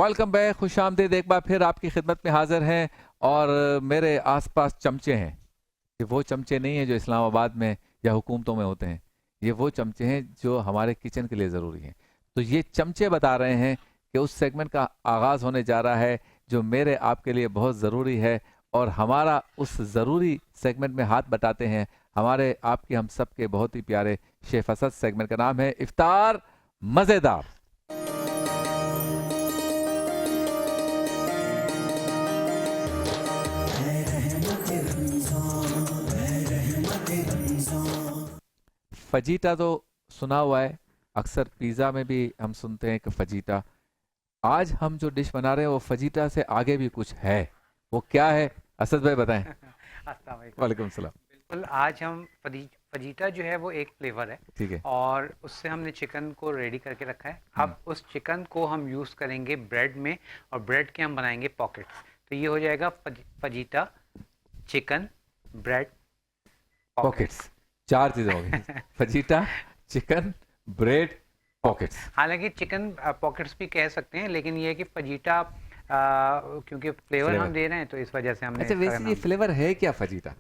Welcome back, खुश आमदीद। एक बार फिर आपकी खिदमत में हाजिर हैं और मेरे आसपास चमचे हैं। ये वो चमचे नहीं हैं जो इस्लामाबाद में या हुकूमतों में होते हैं, ये वो चमचे हैं जो हमारे किचन के लिए ज़रूरी हैं। तो ये चमचे बता रहे हैं कि उस सेगमेंट का आगाज़ होने जा रहा है जो मेरे आपके लिए बहुत ज़रूरी है, और हमारा उस ज़रूरी सेगमेंट में हाथ बटाते हैं हमारे आपके हम सब के बहुत ही प्यारे शेफ असद। सेगमेंट का नाम है इफ्तार मज़ेदार। फजीता तो सुना हुआ है, अक्सर पिज़्ज़ा में भी हम सुनते हैं कि फजीता। आज हम जो डिश बना रहे हैं वो फजीता से आगे भी कुछ है। वो क्या है, असद भाई बताएं। अस्सलाम वालेकुम। वालेकुम सलाम। बिल्कुल, आज हम फजीता जो है वो एक फ्लेवर है ठीक है। और उससे हमने चिकन को रेडी करके रखा है। अब उस चिकन को हम यूज़ करेंगे ब्रेड में और ब्रेड के हम बनाएंगे पॉकेट्स। तो ये हो जाएगा fajita, chicken, bread, pockets. Pockets, चार चीजें हो गई। Fajita, chicken, bread, pockets. हालांकि चिकन पॉकेट्स भी कह सकते हैं, लेकिन ये है कि फजीता क्योंकि फ्लेवर हम दे रहे हैं तो इस वजह से हमने अच्छा, इसका वैसे ये नाम। फ्लेवर है क्या फजीता?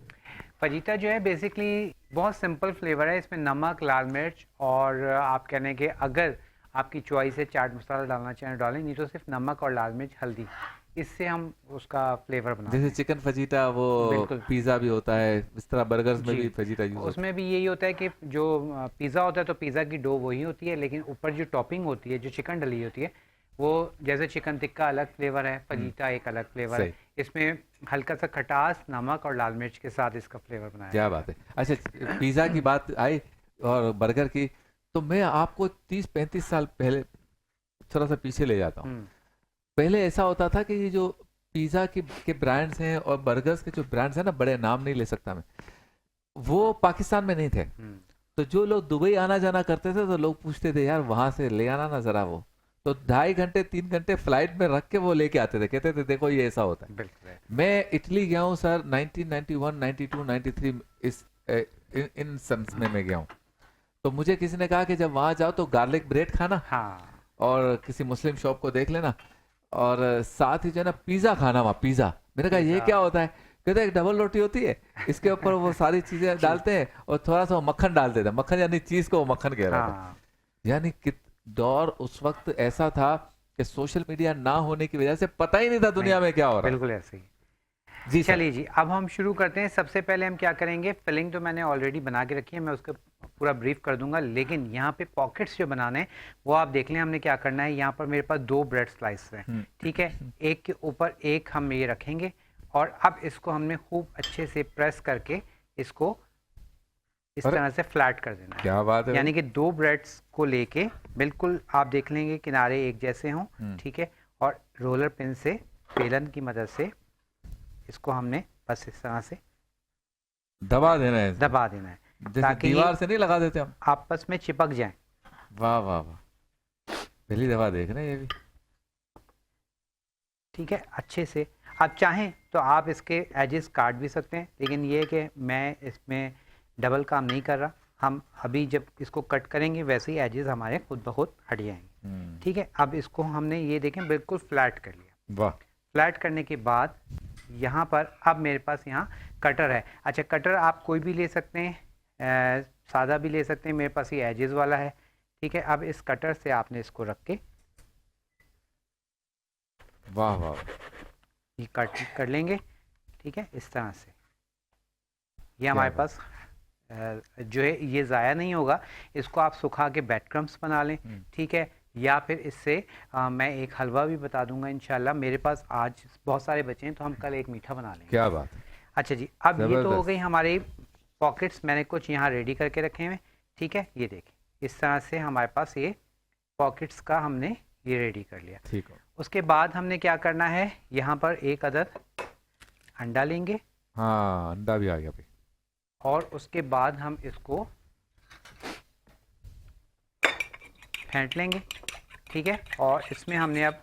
फजीता जो है बेसिकली बहुत सिंपल फ्लेवर है। इसमें नमक, लाल मिर्च और आप कह रहे हैं कि अगर आपकी चॉइस है चाट मसाला डालना चाहें डालें, नहीं तो सिर्फ नमक और लाल मिर्च, हल्दी, इससे हम उसका फ्लेवर बनाते जैसे हैं। चिकन फजीता वो बिल्कुल पिज़्ज़ा भी होता है, इस तरह बर्गर्स में जी। भी फजीता यूज होता उसमें भी यही होता है कि जो पिज़्ज़ा होता है तो पिज़्ज़ा की डो वही होती है, लेकिन ऊपर जो टॉपिंग होती है, जो चिकन डली होती है, वो जैसे चिकन टिक्का अलग फ्लेवर है, है। फजीता एक अलग फ्लेवर है। सही। इसमें हल्का सा खटास, नमक और लाल मिर्च के साथ इसका फ्लेवर बनाया क्या जाएगा। बात है। अच्छा, पिज़्ज़ा की बात आई और बर्गर की, तो मैं आपको 30-35 साल पहले थोड़ा सा पीछे ले जाता हूँ। हम्म पहले ऐसा होता था कि ये जो पिज़्ज़ा के ब्रांड्स हैं और बर्गर्स के जो ब्रांड्स हैं ना, बड़े नाम नहीं ले सकता मैं, वो पाकिस्तान में नहीं थे। हम्म तो जो लोग दुबई आना जाना करते थे तो लोग पूछते थे यार वहां से ले आना ना जरा वो। तो 2.5 घंटे 3 घंटे फ्लाइट में रख के वो लेके आते थे, कहते थे देखो ये ऐसा होता है। बिल्कुल है। मैं इटली गया हूँ सर, 1991, 92, 93, इस इन सन्स में मैं गया हूँ। तो मुझे किसी ने कहा कि जब वहां जाओ तो गार्लिक ब्रेड खाना हाँ और किसी मुस्लिम शॉप को देख लेना, और साथ ही जो है ना पिज़्ज़ा खाना वहाँ पिज़्ज़ा। मैंने कहा ये पिज़्ज़ा क्या होता है? कहते हैं एक डबल रोटी होती है, इसके ऊपर वो सारी चीजें जी डालते हैं और थोड़ा सा वो मक्खन डाल देते हैं। मक्खन यानी चीज को वो मक्खन कह रहा था। हाँ यानी कि दौर उस वक्त ऐसा था कि सोशल मीडिया ना होने की वजह से पता ही नहीं था नहीं, दुनिया में क्या हो रहा है। बिल्कुल ऐसे ही। जी सर। चलिए जी, अब हम शुरू करते हैं। सबसे पहले हम क्या करेंगे, फिलिंग तो मैंने ऑलरेडी बना के रखी है, मैं उसका पूरा ब्रीफ कर दूंगा, लेकिन यहाँ पे पॉकेट्स जो बनाने हैं वो आप देख लें हमने क्या करना है। यहाँ पर मेरे पास 2 ब्रेड स्लाइस हैं, ठीक है, एक के ऊपर एक हम ये रखेंगे और अब इसको हमने खूब अच्छे से प्रेस करके इसको इस अरे तरह से फ्लैट कर देना है। क्या बात है भाई। यानी कि 2 ब्रेड्स को लेके बिल्कुल आप देख लेंगे किनारे एक जैसे हों, ठीक है, और रोलर पिन से, बेलन की मदद से इसको हमने बस इस तरह से दबा देना है इसको। दबा देना है जैसे ताकि ये दीवार से नहीं लगा देते हम। आपस में चिपक जाएं। वाह वाह वाह, पहली दफा देख रहे हैं ये भी। ठीक है, अच्छे से आप चाहें तो आप इसके एजेस काट भी सकते हैं, लेकिन ये है कि मैं इसमें डबल काम नहीं कर रहा। हम अभी जब इसको कट करेंगे वैसे ही एजेस हमारे खुद ब खुद हट जाएंगे। ठीक है, अब इसको हमने ये देखें बिल्कुल फ्लैट कर लिया। वाह। फ्लैट करने के बाद यहाँ पर अब मेरे पास यहाँ कटर है। अच्छा, कटर आप कोई भी ले सकते हैं, सादा भी ले सकते हैं, मेरे पास ये एजेस वाला है। ठीक है, अब इस कटर से आपने इसको रख के वाह वाह। ये कट कर लेंगे। ठीक है, इस तरह से ये क्या हमारे बात। पास जो है ये ज़ाया नहीं होगा। इसको आप सुखा के ब्रेड क्रम्स बना लें, ठीक है, या फिर इससे मैं एक हलवा भी बता दूंगा इंशाल्लाह। मेरे पास आज बहुत सारे बचे हैं तो हम कल एक मीठा बना लेंगे। क्या बात है। अच्छा जी, अब ये तो हो जबरदस्त। गई हमारी पॉकेट्स। मैंने कुछ यहाँ रेडी करके रखे हुए, ठीक है, ये देखिए इस तरह से हमारे पास ये पॉकेट्स का हमने ये रेडी कर लिया। ठीक हो। उसके बाद हमने क्या करना है, यहाँ पर एक अदद अंडा लेंगे हाँ, अंडा भी आ गया भाई। और उसके बाद हम इसको फेंट लेंगे, ठीक है, और इसमें हमने अब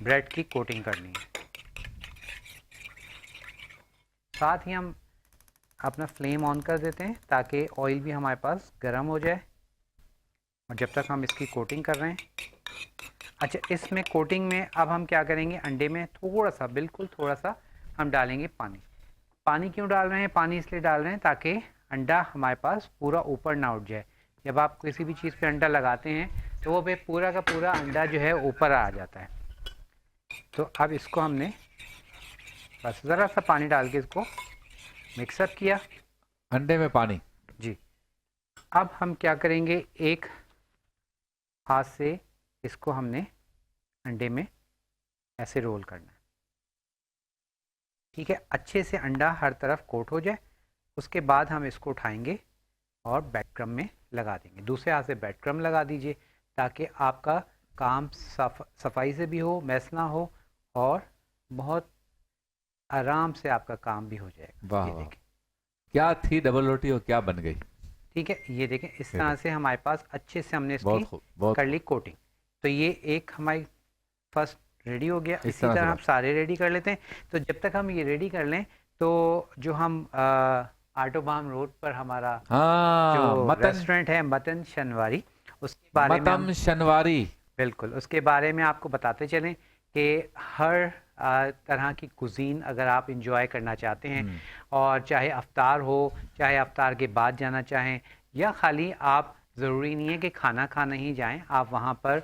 ब्रेड की कोटिंग करनी है। साथ ही हम अपना फ्लेम ऑन कर देते हैं ताकि ऑयल भी हमारे पास गर्म हो जाए, और जब तक हम इसकी कोटिंग कर रहे हैं अच्छा, इसमें कोटिंग में अब हम क्या करेंगे, अंडे में थोड़ा सा, बिल्कुल थोड़ा सा हम डालेंगे पानी। पानी क्यों डाल रहे हैं? पानी इसलिए डाल रहे हैं ताकि अंडा हमारे पास पूरा ऊपर ना उठ जाए। जब आप किसी भी चीज़ पे अंडा लगाते हैं तो वो पे पूरा का पूरा अंडा जो है ऊपर आ जाता है। तो अब इसको हमने बस ज़रा सा पानी डाल के इसको मिक्सअप किया। अंडे में पानी। जी। अब हम क्या करेंगे, एक हाथ से इसको हमने अंडे में ऐसे रोल करना है। ठीक है, अच्छे से अंडा हर तरफ कोट हो जाए। उसके बाद हम इसको उठाएंगे और ब्रेड क्रम में लगा देंगे। दूसरे हाथ से ब्रेड क्रम लगा दीजिए ताकि आपका काम सफाई से भी हो, मैस ना हो, और बहुत आराम से आपका काम भी हो जाएगा। वाह ये वाह, देखें, क्या थी डबल रोटी और क्या बन गई। ठीक है, ये देखें, इस तरह से हमारे पास अच्छे से हमने बहुत इसकी खूब, बहुत कर ली कोटिंग। तो ये एक हमारी फर्स्ट रेडी हो गया। इस इसी तरह से तरह हम बस। सारे रेडी कर लेते हैं। तो जब तक हम ये रेडी कर लें, तो जो हम आटोबाम रोड पर हमारा हाँ, जो मटन, रेस्टोरेंट है मतन शनवारी, उसके बारे में हम मतम शनवारी। बिल्कुल उसके बारे में आपको बताते चलें कि हर तरह की कुजीन अगर आप इंजॉय करना चाहते हैं, हम्म, और चाहे अफ्तार हो, चाहे अफ्तार के बाद जाना चाहें, या खाली आप ज़रूरी नहीं है कि खाना खाना ही जाएं, आप वहाँ पर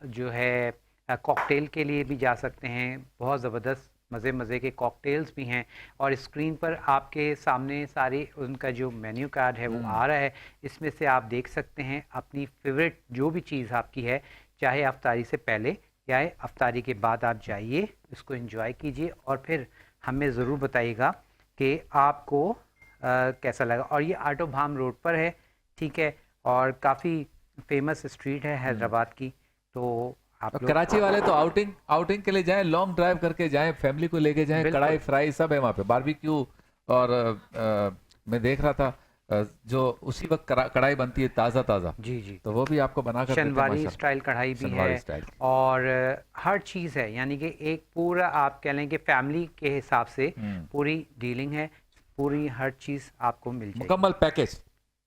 जो है कॉकटेल के लिए भी जा सकते हैं। बहुत ज़बरदस्त मज़े मज़े के कॉकटेल्स भी हैं, और स्क्रीन पर आपके सामने सारी उनका जो मेन्यू कार्ड है वो आ रहा है। इसमें से आप देख सकते हैं अपनी फेवरेट जो भी चीज़ आपकी है, चाहे अफ्तारी से पहले या अफ्तारी के बाद आप जाइए, इसको एंजॉय कीजिए, और फिर हमें ज़रूर बताइएगा कि आपको कैसा लगा। और ये आटोबाम रोड पर है, ठीक है, और काफ़ी फेमस स्ट्रीट है हैदराबाद की। तो आप और लोग कराची वाले तो आउटिंग आउटिंग के लिए जाएं, लॉन्ग ड्राइव करके जाएं, फैमिली को लेके जाएं, बिल्कुल कढ़ाई फ्राई सब है वहाँ पे, बारबेक्यू। और मैं देख रहा था जो उसी वक्त कढ़ाई बनती है ताज़ा ताज़ा, जी जी, तो वो भी आपको बना कर देते हैं शनवारी माशाल्लाह। स्टाइल कढ़ाई भी शनवारी है, स्टाइल। और हर चीज़ है, यानी कि एक पूरा आप कह लें कि फैमिली के हिसाब से पूरी डीलिंग है, पूरी हर चीज़ आपको मिल जाएगी, मुकम्मल पैकेज।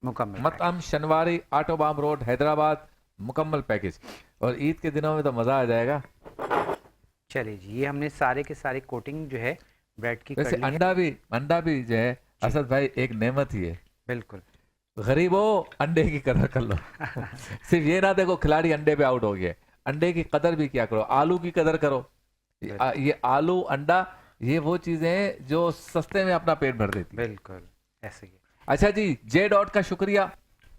मुकम्मल मतम शनवारी, आटोबाम रोड, हैदराबाद, मुकम्मल पैकेज। और ईद के दिनों में तो मज़ा आ जाएगा। चलिए जी, ये हमने सारे के सारे कोटिंग जो है ब्रेड की कर वैसे ली है। अंडा भी जो है जी, असद भाई एक नेमत ही है। बिल्कुल गरीबों, अंडे की कदर कर लो। सिर्फ ये ना देखो खिलाड़ी अंडे पे आउट हो गए, अंडे की कदर भी क्या करो, आलू की कदर करो। ये आलू, अंडा, ये वो चीजें हैं जो सस्ते में अपना पेट भर देती है। बिल्कुल ऐसे ही। अच्छा जी, जे डॉट का शुक्रिया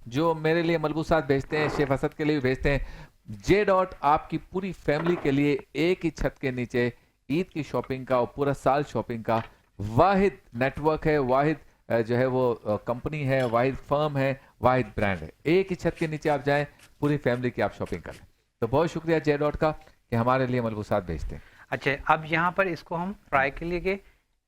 जो मेरे लिए मलबूसात भेजते हैं, शेफ असद के लिए भी भेजते हैं। जे डॉट आपकी पूरी फैमिली के लिए एक ही छत के नीचे ईद की शॉपिंग का और पूरा साल शॉपिंग का वाहिद नेटवर्क है, वाहिद जो है वो कंपनी है, वाहिद फर्म है, वाहिद ब्रांड है। एक ही छत के नीचे आप जाएं, पूरी फैमिली की आप शॉपिंग करें। तो बहुत शुक्रिया जे डॉट का कि हमारे लिए मलबूसात भेजते हैं। अच्छा, अब यहाँ पर इसको हम फ्राई के लिए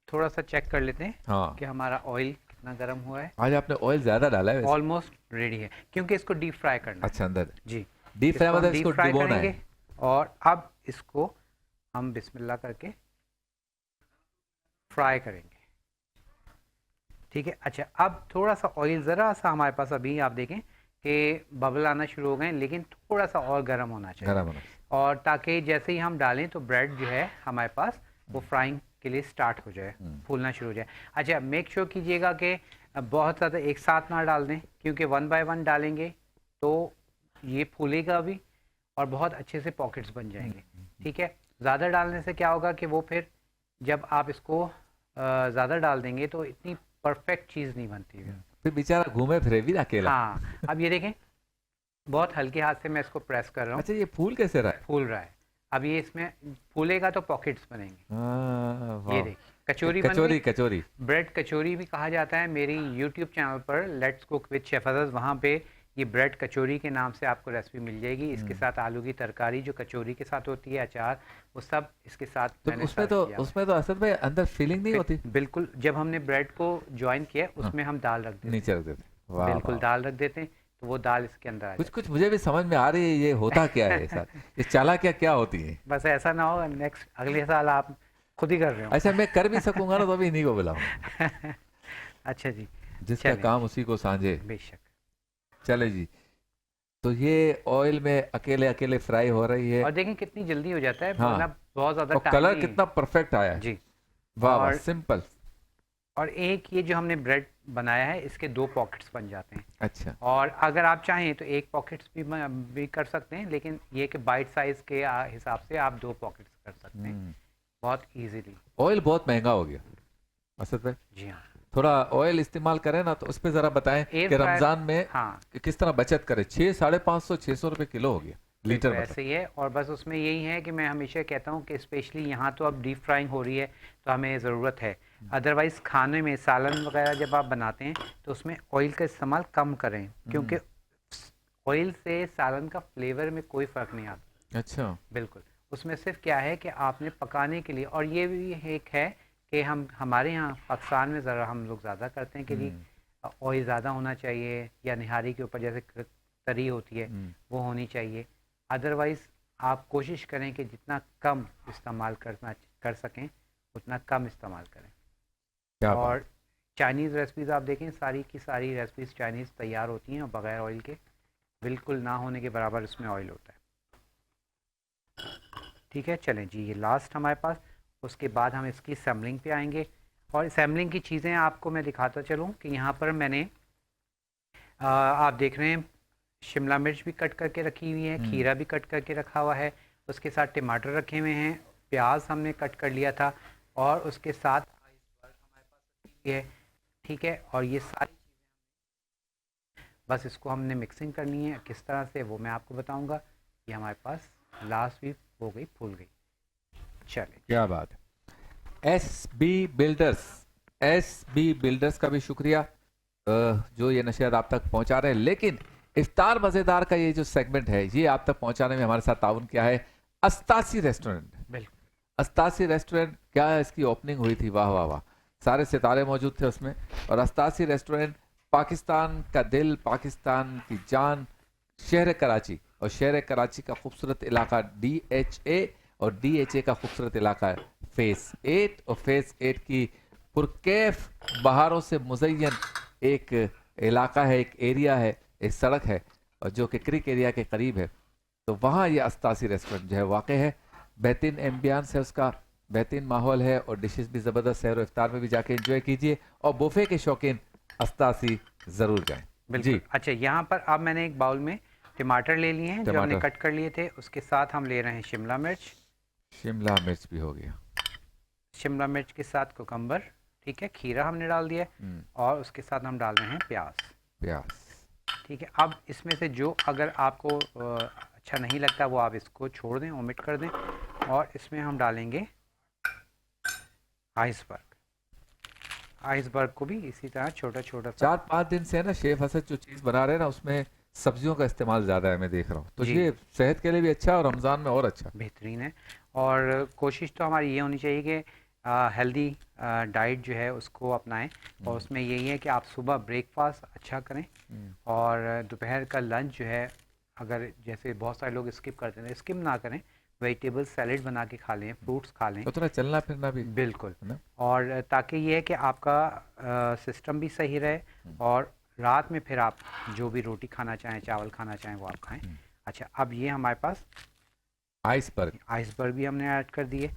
थोड़ा सा चेक कर लेते हैं हाँ, कि हमारा ऑयल कितना गर्म हुआ है। आज आपने ऑयल ज्यादा डाला है वैसे। ऑलमोस्ट रेडी है, क्योंकि इसको डीप फ्राई करना है। अच्छा, अंदर जी, डीप फ्राई इसको हम मतलब डीप इसको फ्राई डुबोना करेंगे, है। और अब इसको हम बिस्मिल्लाह करके फ्राई करेंगे, ठीक है। अच्छा, अब थोड़ा सा ऑयल ज़रा सा हमारे पास, अभी आप देखें कि बबल आना शुरू हो गए, लेकिन थोड़ा सा और गर्म होना चाहिए, गरम होना। और ताकि जैसे ही हम डालें तो ब्रेड जो है हमारे पास वो फ्राइंग के लिए स्टार्ट हो जाए, फूलना शुरू हो जाए। अच्छा, मेक श्योर कीजिएगा कि बहुत ज़्यादा एक साथ ना डाल दें, क्योंकि 1 बाय 1 डालेंगे तो ये फूलेगा भी और बहुत अच्छे से पॉकेट्स बन जाएंगे, ठीक है। ज़्यादा डालने से क्या होगा कि वो फिर जब आप इसको ज़्यादा डाल देंगे तो इतनी परफेक्ट चीज़ नहीं बनती है। फिर बेचारा घूमे फिरे भी ना अकेला। हाँ, अब ये देखें, बहुत हल्के हाथ से मैं इसको प्रेस कर रहा हूँ, अच्छा, ये फूल कैसे रहा है? फूल रहा है। अब ये इसमें फूलेगा तो पॉकेट्स बनेंगे। वाह। ये देखिए, कचौरी बन कचौरी, गई। कचौरी। ब्रेड कचौरी भी कहा जाता है। मेरी यूट्यूब चैनल पर लेट्स कुक विद शेफ अज़ज़, वहाँ पे ये ब्रेड कचौरी के नाम से आपको रेसिपी मिल जाएगी। इसके साथ आलू की तरकारी जो कचौरी के साथ होती है, अचार, वो सब इसके साथ तो मैंने उसमें सर्व किया। उसमें तो असद भाई अंदर फीलिंग नहीं होती? बिल्कुल, जब हमने ब्रेड को ज्वाइन किया उसमें हम दाल रख देते हैं, नीचे रख देते। वाह बिल्कुल वाह। दाल रख देते हैं, तो वो दाल इसके अंदर आ कुछ जाती कुछ मुझे भी समझ में आ रही है, ये होता क्या है सर, ये चालाकियां क्या होती है? है। बस ऐसा ना हो नेक्स्ट अगले साल आप खुद ही कर रहे हो। अच्छा, मैं कर भी सकूंगा ना तो भी इन्हीं को बुलाऊंगा। अच्छा जी, जिसका चलें। काम उसी को सांझे। बेशक। चले जी। तो ये ऑयल में अकेले अकेले फ्राई हो रही है। और देखें कितनी जल्दी हो जाता है, हाँ, मतलब बहुत ज़्यादा और टाइम कलर नहीं। कितना परफेक्ट आया है। जी। वाह वाह, और सिंपल। और एक ये जो हमने ब्रेड बनाया है, इसके 2 पॉकेट्स बन जाते हैं। अच्छा। और अगर आप चाहें तो 1 पॉकेट्स भी कर सकते हैं, लेकिन ये कि बाइट साइज़ के हिसाब से आप 2 पॉकेट्स कर सकते हैं बहुत इजीली। ऑयल बहुत महंगा हो गया असद भाई, जी हाँ। थोड़ा ऑयल इस्तेमाल करें ना, तो उस पर ज़रा बताएं एयर कि फ्रायर, रमज़ान में हाँ किस तरह बचत करें। 550 600 रुपये किलो हो गया लीटर, बिल्कुल मतलब। ऐसे ही है। और बस उसमें यही है कि मैं हमेशा कहता हूँ कि स्पेशली यहाँ तो अब डीप फ्राइंग हो रही है, तो हमें ज़रूरत है। अदरवाइज़ खाने में सालन वगैरह जब आप बनाते हैं तो उसमें ऑयल का इस्तेमाल कम करें, क्योंकि ऑयल से सालन का फ्लेवर में कोई फ़र्क नहीं आता। अच्छा। बिल्कुल, उसमें सिर्फ क्या है कि आपने पकाने के लिए, और ये भी एक है कि हमारे यहाँ पाकिस्तान में ज़रा हम लोग ज़्यादा करते हैं कि जी ऑयल ज़्यादा होना चाहिए, या निहारी के ऊपर जैसे तरी होती है वो होनी चाहिए। अदरवाइज़ आप कोशिश करें कि जितना कम इस्तेमाल कर सकें उतना कम इस्तेमाल करें। क्या और बात। चाइनीज़ रेसिपीज़ आप देखें, सारी की सारी रेसिपीज़ चाइनीज़ तैयार होती हैं और बगैर ऑयल के, बिल्कुल ना होने के बराबर उसमें ऑयल होता है। ठीक है, चलें जी, ये लास्ट हमारे पास। उसके बाद हम इसकी असेंबलिंग पे आएंगे। और असेंबलिंग की चीज़ें आपको मैं दिखाता चलूँ कि यहाँ पर मैंने आप देख रहे हैं शिमला मिर्च भी कट करके रखी हुई है, खीरा भी कट करके रखा हुआ है, उसके साथ टमाटर रखे हुए हैं, प्याज हमने कट कर लिया था, और उसके साथ आइसबर्ग हमारे पास रखी हुई है। ठीक है, और ये सारी बस इसको हमने मिक्सिंग करनी है, किस तरह से वो मैं आपको बताऊंगा। ये हमारे पास लास्ट भी हो गई, फूल गई। चले, क्या बात है। एस बी बिल्डर्स का भी शुक्रिया, जो ये नशियात आप तक पहुंचा रहे हैं। लेकिन इफ्तार मज़ेदार का ये जो सेगमेंट है, ये आप तक पहुंचाने में हमारे साथ ताउन किया है अस्तासी रेस्टोरेंट। बिल्कुल अस्तासी रेस्टोरेंट, क्या इसकी ओपनिंग हुई थी, वाह वाह वाह, सारे सितारे मौजूद थे उसमें। और अस्तासी रेस्टोरेंट पाकिस्तान का दिल, पाकिस्तान की जान, शहर कराची, और शहर कराची का खूबसूरत इलाका DHA, और DHA का खूबसूरत इलाका फेस 8, और फेस 8 की पुरकैफ बहारों से मुज़य्यन एक इलाका है, एक एरिया है, एक सड़क है, और जो कि क्रिक एरिया के करीब है। तो वहाँ ये अस्तासी रेस्टोरेंट जो है वाक़ है। बेहतरीन एम्बियंस है उसका, बेहतरीन माहौल है, और डिशेस भी ज़बरदस्त है। और इफ्तार में भी जाके एंजॉय कीजिए, और बुफे के शौकीन अस्तासी ज़रूर जाएं। बिल्कुल। जी, अच्छा, यहाँ पर अब मैंने एक बाउल में टमाटर ले लिए हैं जो हमने टमाटर, कट कर लिए थे, उसके साथ हम ले रहे हैं शिमला मिर्च, शिमला मिर्च भी हो गया। शिमला मिर्च के साथ कुकम्बर, ठीक है, खीरा हमने डाल दिया है, और उसके साथ हम डाल रहे हैं प्याज। प्याज। ठीक है, अब इसमें से जो अगर आपको अच्छा नहीं लगता वो आप इसको छोड़ दें, ओमिट कर दें। और इसमें हम डालेंगे आइसबर्ग। आइसबर्ग को भी इसी तरह छोटा छोटा सा। 4-5 दिन से है ना शेफ असद जो चीज़ बना रहे हैं ना, उसमें सब्जियों का इस्तेमाल ज़्यादा है, मैं देख रहा हूँ। तो जी, ये सेहत के लिए भी अच्छा है, और रमज़ान में और अच्छा। बेहतरीन है। और कोशिश तो हमारी ये होनी चाहिए कि हेल्दी डाइट जो है उसको अपनाएं। और उसमें यही है कि आप सुबह ब्रेकफास्ट अच्छा करें, और दोपहर का लंच जो है, अगर जैसे बहुत सारे लोग स्किप करते हैं, स्किप ना करें, वेजिटेबल सैलेड बना के खा लें, फ्रूट्स खा लें। तो थोड़ा चलना फिरना भी बिल्कुल। है ना। और ताकि ये है कि आपका सिस्टम भी सही रहे, और रात में फिर आप जो भी रोटी खाना चाहें, चावल खाना चाहें, वो आप खाएं। अच्छा, अब ये हमारे पास आइसबर्ग, आइसबर्ग भी हमने ऐड कर दिए।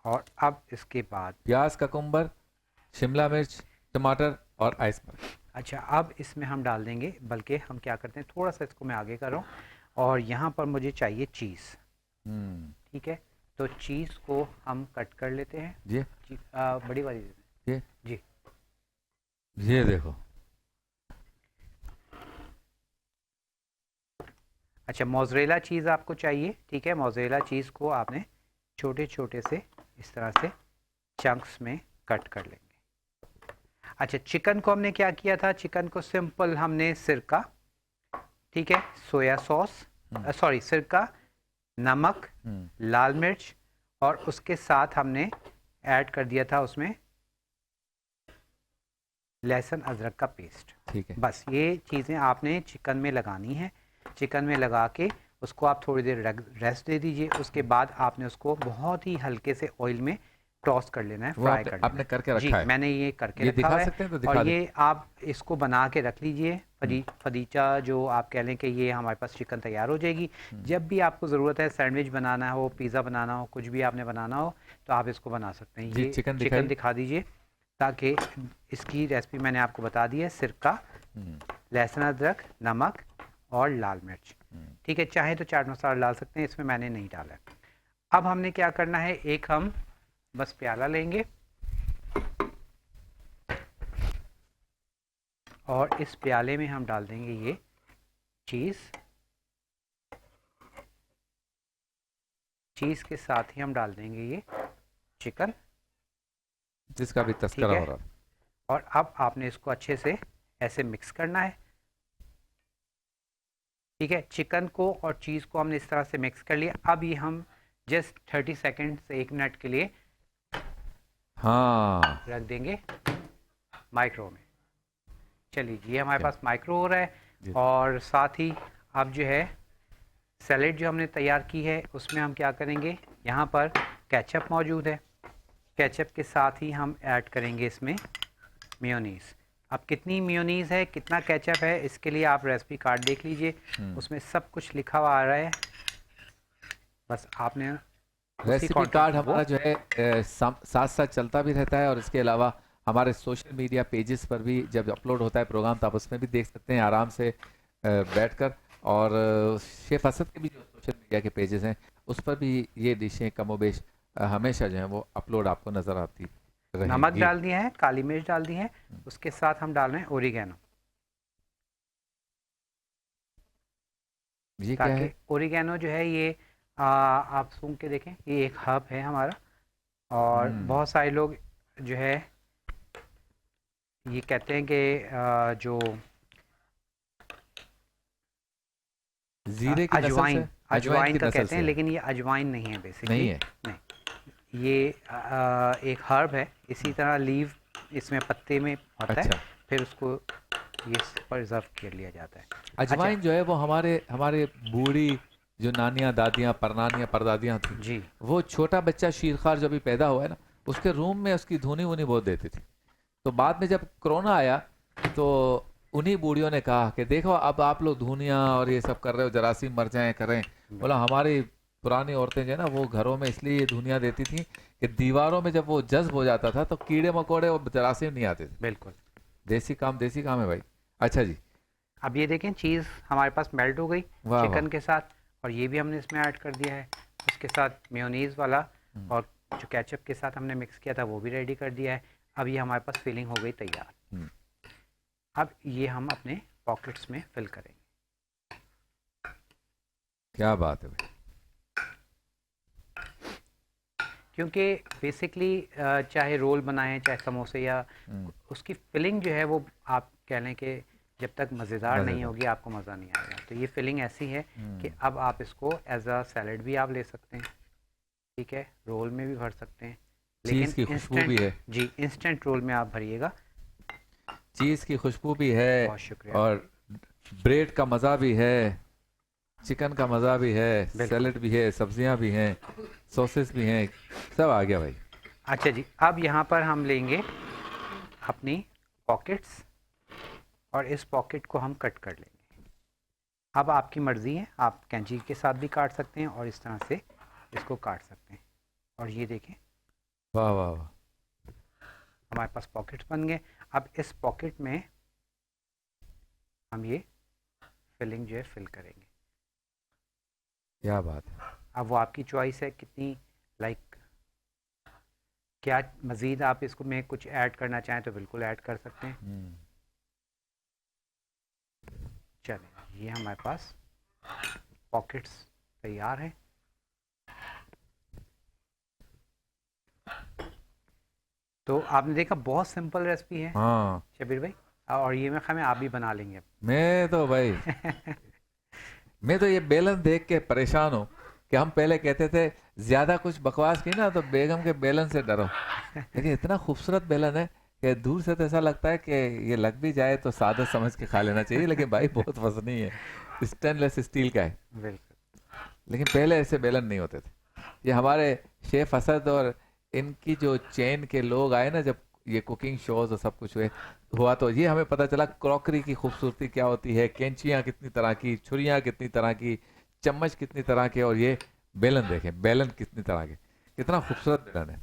और अब इसके बाद प्याज, ककुम्बर, शिमला मिर्च, टमाटर और आइसबर्ग। अच्छा, अब इसमें हम डाल देंगे, बल्कि हम क्या करते हैं, थोड़ा सा इसको मैं आगे कर रहा हूँ, और यहाँ पर मुझे चाहिए चीज़। ठीक है, तो चीज़ को हम कट कर लेते हैं। जी, बड़ी वाली दे दें। ये जी, ये देखो। अच्छा, मोज़रेला चीज़ आपको चाहिए। ठीक है, मोज़रेला चीज़ को आपने छोटे छोटे से इस तरह से चंक्स में कट कर लेंगे। अच्छा, चिकन को हमने क्या किया था, चिकन को सिंपल हमने सिरका, ठीक है, सोया सॉस, सॉरी सिरका, नमक, लाल मिर्च, और उसके साथ हमने ऐड कर दिया था उसमें लहसुन अदरक का पेस्ट। ठीक है, बस ये चीज़ें आपने चिकन में लगानी है। चिकन में लगा के उसको आप थोड़ी देर रेस्ट दे दीजिए। उसके बाद आपने उसको बहुत ही हल्के से ऑयल में टॉस कर लेना है, वो फ्राई कर लेना आपने है। करके जी, रखा है। मैंने ये करके ये रखा दिखा हुआ है। सकते हैं तो और दिखा दे। ये आप इसको बना के रख लीजिए फदीचा जो आप कह लें कि ये हमारे पास चिकन तैयार हो जाएगी। जब भी आपको ज़रूरत है सैंडविच बनाना हो, पिज़्ज़ा बनाना हो, कुछ भी आपने बनाना हो तो आप इसको बना सकते हैं। जी, ये चिकन चिकन दिखाइए। दिखा दीजिए, ताकि इसकी रेसिपी मैंने आपको बता दी है। सिरका, हम्म, लहसुन, अदरक, नमक और लाल मिर्च। हम्म, ठीक है, चाहे तो चाट मसाला डाल सकते हैं, इसमें मैंने नहीं डाला है। अब हमने क्या करना है, एक हम बस प्याला लेंगे और इस प्याले में हम डाल देंगे ये चीज़। चीज़ के साथ ही हम डाल देंगे ये चिकन। जिसका भी ठीक तस्करा हो है, रहा है। और अब आपने इसको अच्छे से ऐसे मिक्स करना है। ठीक है, चिकन को और चीज़ को हमने इस तरह से मिक्स कर लिया। अब ये हम जस्ट 30 सेकेंड से 1 मिनट के लिए हाँ, रख देंगे माइक्रो में। चलिए जी, ये हमारे पास माइक्रो हो रहा है। जी। और साथ ही अब जो है सैलेड जो हमने तैयार की है उसमें हम क्या करेंगे, यहाँ पर केचप मौजूद है। केचप के साथ ही हम ऐड करेंगे इसमें मेयोनीज़। अब कितनी मेयोनीज़ है, कितना केचप है, इसके लिए आप रेसिपी कार्ड देख लीजिए, उसमें सब कुछ लिखा हुआ आ रहा है। बस आपने उसी रेसिपी क्वांटिटी कार्ड को, हमारा जो है साथ साथ चलता भी रहता है, और इसके अलावा हमारे सोशल मीडिया पेजेस पर भी जब अपलोड होता है प्रोग्राम तो आप उसमें भी देख सकते हैं आराम से बैठकर। और शेफ असद के भी जो सोशल मीडिया के पेजेस हैं उस पर भी ये डिशें कमोबेश हमेशा जो है वो अपलोड आपको नज़र आती नमक रहेंगी। डाल दिया है, काली मिर्च डाल दी है, उसके साथ हम डाल रहे हैं ओरिगेनो। ये क्या ताकि है? ओरिगेनो जो है ये आप सूंघ के देखें, ये एक हर्ब है हमारा। और बहुत सारे लोग जो है ये कहते हैं कि जो जीरे की नस्ल से, अजवाइन, अजवाइन अजवाइन की का नस्ल कहते से हैं, है। लेकिन ये अजवाइन नहीं है बेसिकली। नहीं है। नहीं, ये एक हर्ब है। इसी तरह लीव इसमें पत्ते में होता है, अच्छा, फिर उसको ये प्रिजर्व कर लिया जाता है। अच्छा अजवाइन जो है वो हमारे हमारे बूढ़ी जो नानियाँ दादियाँ परनानियाँ परदादियाँ थी, जी, वो छोटा बच्चा शीरखार जब भी पैदा हुआ है ना, उसके रूम में उसकी धुनी वुनी बहुत देती थी। तो बाद में जब कोरोना आया तो उन्हीं बूढ़ियों ने कहा कि देखो अब आप लोग धुनिया और ये सब कर रहे हो, जरासीम मर जाएं करें। बोला हमारी पुरानी औरतें जो है ना वो घरों में इसलिए ये धुनिया देती थी कि दीवारों में जब वो जज्ब हो जाता था तो कीड़े मकोड़े और जरासीम नहीं आते थे। बिल्कुल। देसी काम है भाई। अच्छा जी। अब ये देखें चीज़ हमारे पास मेल्ट हो गई वाह वाह। चिकन के साथ, और ये भी हमने इसमें ऐड कर दिया है। उसके साथ मेयोनीज़ वाला हम्म, और जो केचप के साथ हमने मिक्स किया था वो भी रेडी कर दिया है। अब ये हमारे पास फिलिंग हो गई तैयार। हम्म, अब ये हम अपने पॉकेट्स में फिल करेंगे। क्या बात है भाई। क्योंकि बेसिकली चाहे रोल बनाएं, चाहे समोसे, या हम्म, उसकी फिलिंग जो है वो आप कह लें कि जब तक मज़ेदार नहीं मजेदार। होगी आपको मज़ा नहीं आएगा। तो ये फिलिंग ऐसी है कि हम्म, अब आप इसको एज अ सैलड भी आप ले सकते हैं। ठीक है, रोल में भी भर सकते हैं, चीज लेकिन की खुशबू भी इंस्टेंट, है। जी इंस्टेंट रोल में आप भरिएगा। चीज की खुशबू भी है, बहुत शुक्रिया। और ब्रेड का मजा भी है, चिकन का मजा भी है, बिल्कुल। सैलेड भी है, सब्जियां भी हैं, सॉसेस भी हैं, सब आ गया भाई। अच्छा जी, अब यहाँ पर हम लेंगे अपनी पॉकेट्स और इस पॉकेट को हम कट कर लेंगे। अब आपकी मर्ज़ी है, आप कैंची के साथ भी काट सकते हैं और इस तरह से इसको काट सकते हैं। और ये देखें वाह वाह वाह। हमारे पास पॉकेट्स बन गए। अब इस पॉकेट में हम ये फिलिंग जो है फिल करेंगे। क्या बात है। अब वो आपकी चॉइस है कितनी, लाइक क्या मज़ीद आप इसको में कुछ ऐड करना चाहें तो बिल्कुल ऐड कर सकते हैं। चलिए, ये हमारे पास पॉकेट्स तैयार हैं। तो आपने देखा बहुत सिंपल रेसिपी है हाँ, शबीर भाई, और ये मैं ख्याल में आप भी बना लेंगे अब। मैं तो भाई मैं तो ये बेलन देख के परेशान हूँ कि हम पहले कहते थे ज्यादा कुछ बकवास की ना तो बेगम के बेलन से डरो, लेकिन इतना खूबसूरत बेलन है कि दूर से तो ऐसा लगता है कि ये लग भी जाए तो सादा समझ के खा लेना चाहिए, लेकिन भाई बहुत वजनी है, स्टेनलेस स्टील का है। बिल्कुल। लेकिन पहले ऐसे बेलन नहीं होते थे। ये हमारे शेफ असद और इनकी जो चेन के लोग आए ना जब ये कुकिंग शोज और सब कुछ हुआ तो ये हमें पता चला क्रॉकरी की खूबसूरती क्या होती है, कैंचियाँ कितनी तरह की, छुरियाँ कितनी तरह की, चम्मच कितनी तरह के, और ये बेलन देखें, बेलन कितनी तरह के, कितना खूबसूरत बेलन है।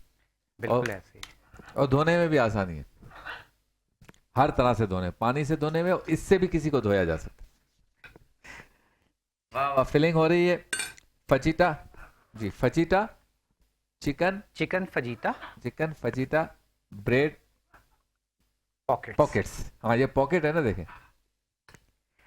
बिल्कुल ऐसे ही। और धोने में भी आसानी है, हर तरह से धोने, पानी से धोने में, इससे भी किसी को धोया जा सकता है। वाह वाह, फिलिंग हो रही है। फजीटा जी, fajita chicken, chicken fajita chicken fajita bread pockets. Pockets. हाँ ये पॉकेट है ना, देखें।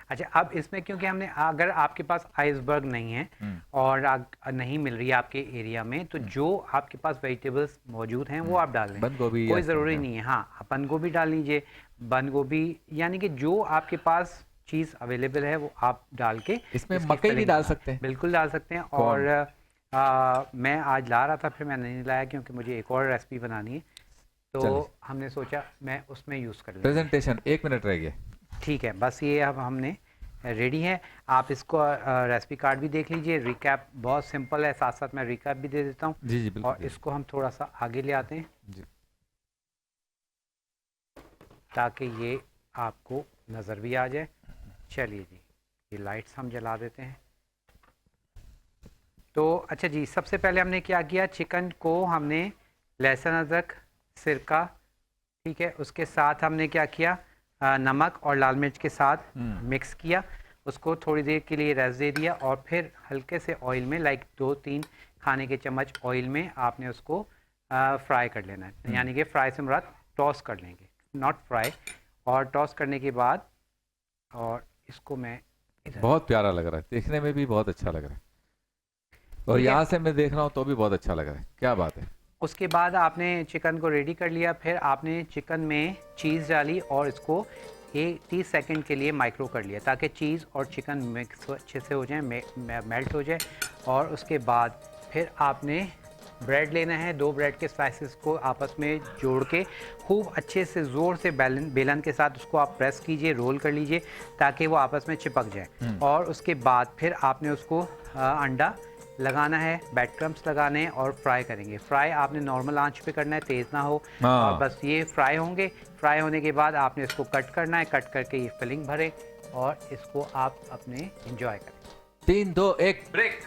अच्छा, अब इसमें क्योंकि हमने, अगर आपके पास आइसबर्ग नहीं है और नहीं मिल रही है आपके एरिया में, तो जो आपके पास वेजिटेबल्स मौजूद हैं वो आप डाल लें, बंद गोभी कोई या ज़रूरी हाँ। नहीं है। हाँ, आप बंद गोभी डाल लीजिए, बंद गोभी, यानी कि जो आपके पास चीज़ अवेलेबल है वो आप डाल के इसमें इसकी मकई भी filling डाल बना- सकते हैं। बिल्कुल डाल सकते हैं। और मैं आज ला रहा था, फिर मैंने नहीं लाया क्योंकि मुझे एक और रेसिपी बनानी है, तो चलिए। हमने सोचा मैं उसमें यूज़ कर लूँ। प्रेजेंटेशन 1 मिनट रह गया। ठीक है, बस ये अब हमने रेडी है। आप इसको रेसिपी कार्ड भी देख लीजिए, रिकैप बहुत सिंपल है, साथ साथ मैं रिकैप भी दे देता हूँ। जी जी बिल्कुल। और इसको हम थोड़ा सा आगे ले आते हैं जी ताकि ये आपको नज़र भी आ जाए। चलिए जी, ये लाइट्स हम जला देते हैं। तो अच्छा जी, सबसे पहले हमने क्या किया, चिकन को हमने लहसुन अदरक सिरका, ठीक है, उसके साथ हमने क्या किया, नमक और लाल मिर्च के साथ मिक्स किया, उसको थोड़ी देर के लिए रेस्ट दे दिया, और फिर हल्के से ऑयल में, लाइक 2-3 खाने के चम्मच ऑयल में आपने उसको फ्राई कर लेना है। यानी कि फ्राई से मुराद टॉस कर लेंगे, नॉट फ्राई। और टॉस करने के बाद, और इसको मैं बहुत प्यारा लग रहा है, देखने में भी बहुत अच्छा लग रहा है, और ठीक है। यहाँ से मैं देख रहा हूँ तो भी बहुत अच्छा लग रहा है। क्या बात है। उसके बाद आपने चिकन को रेडी कर लिया, फिर आपने चिकन में चीज़ डाली और इसको 30 सेकंड के लिए माइक्रो कर लिया, ताकि चीज़ और चिकन मिक्स अच्छे से हो जाए, मेल्ट हो जाए। और उसके बाद फिर आपने ब्रेड लेना है, 2 ब्रेड के स्लाइसेस को आपस में जोड़ के खूब अच्छे से ज़ोर से बेलन के साथ उसको आप प्रेस कीजिए, रोल कर लीजिए, ताकि वो आपस में चिपक जाए। और उसके बाद फिर आपने उसको अंडा लगाना है, ब्रेड क्रम्स लगाने हैं और फ्राई करेंगे। फ्राई आपने नॉर्मल आंच पे करना है, तेज़ ना हो। और बस ये फ्राई होंगे। फ्राई होने के बाद आपने इसको कट करना है, कट करके ये फिलिंग भरें और इसको आप अपने एंजॉय करें। 3 2 1 ब्रेक।